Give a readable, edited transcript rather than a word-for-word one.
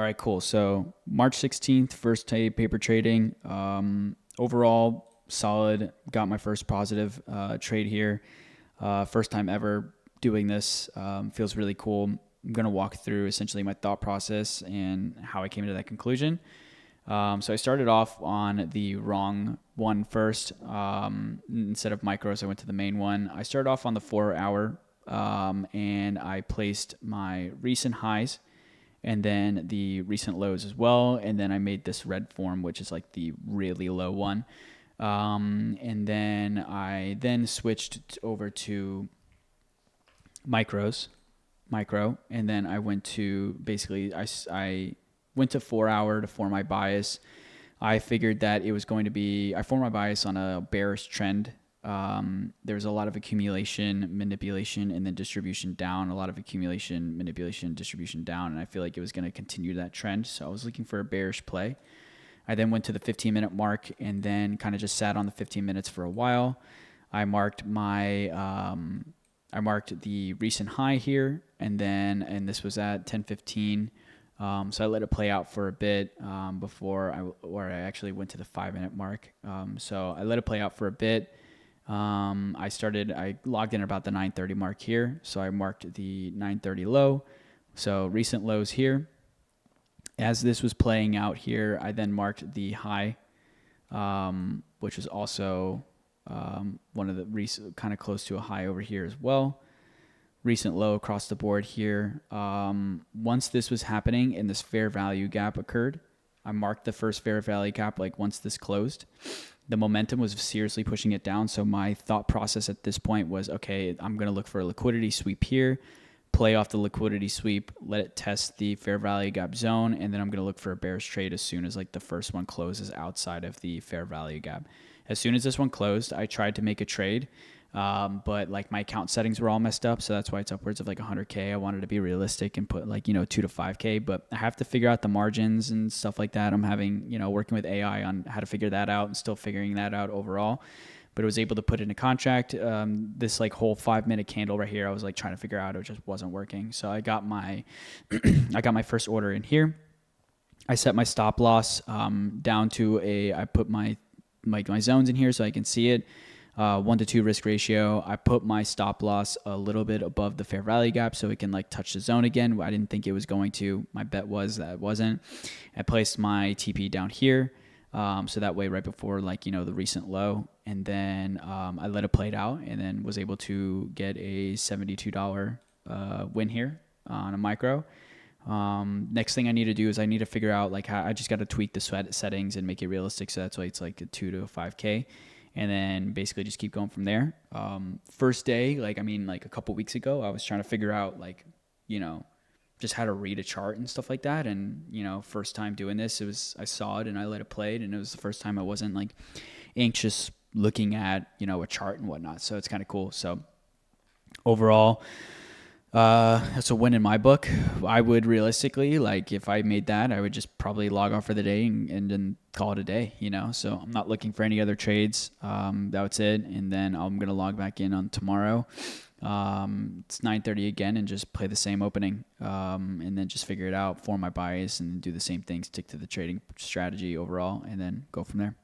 All right, cool. So March 16th, first day paper trading. Overall, solid. Got my first positive trade here. First time ever doing this. Feels really cool. I'm going to walk through essentially my thought process and how I came to that conclusion. So I started off on the wrong one first. Instead of micros, I went to the main one. I started off on the 4 hour, and I placed my recent highs and then the recent lows as well. And then I made this red form, which is like the really low one. And then I switched over to micro, and then I went to basically, I went to 4 hour to form my bias. I figured that it was going to be, I formed my bias on a bearish trend. There's a lot of accumulation, manipulation, and then distribution down, a lot of accumulation, manipulation, distribution down. And I feel like it was going to continue that trend. So I was looking for a bearish play. I then went to the 15-minute mark and then kind of just sat on the 15 minutes for a while. I marked the recent high here, and this was at 10:15. So I let it play out for a bit before I actually went to the 5-minute mark. So I let it play out for a bit. I logged in about the 9:30 mark here. So I marked the 9:30 low. So recent lows here. As this was playing out here, I then marked the high, which was also one of the recent, kind of close to a high over here as well. Recent low across the board here. Once this was happening and this fair value gap occurred, I marked the first fair value gap like once this closed. The momentum was seriously pushing it down. So my thought process at this point was, okay, I'm going to look for a liquidity sweep here, play off the liquidity sweep, let it test the fair value gap zone, and then I'm going to look for a bearish trade as soon as like the first one closes outside of the fair value gap. As soon as this one closed, I tried to make a trade, but like my account settings were all messed up, so that's why it's upwards of like 100K. I wanted to be realistic and put like 2 to 5K, but I have to figure out the margins and stuff like that. I'm having working with AI on how to figure that out and still figuring that out overall. But I was able to put in a contract. This like whole 5-minute candle right here, I was like trying to figure out, it just wasn't working. So I got my I got my first order in here. I set my stop loss down to I put my zones in here so I can see it. 1 to 2 risk ratio. I put my stop loss a little bit above the fair value gap so it can like touch the zone again. I didn't think it was going to. My bet was that it wasn't. I placed my TP down here. So that way right before the recent low, and then I let it play it out and then was able to get a $72 win here on a micro. Next thing I need to do is I need to figure out like how I just got to tweak the settings and make it realistic. So that's why it's like a 2 to 5K. And then basically just keep going from there. First day, a couple weeks ago, I was trying to figure out just how to read a chart and stuff like that. And, first time doing this, I saw it and I let it play, and it was the first time I wasn't like anxious looking at, a chart and whatnot. So it's kind of cool. So overall, that's a win in my book. I would realistically, if I made that, I would just probably log off for the day and then call it a day, So I'm not looking for any other trades. That's it. And then I'm going to log back in on tomorrow. It's 9:30 again and just play the same opening. And then just figure it out, form my bias and do the same thing, stick to the trading strategy overall, and then go from there.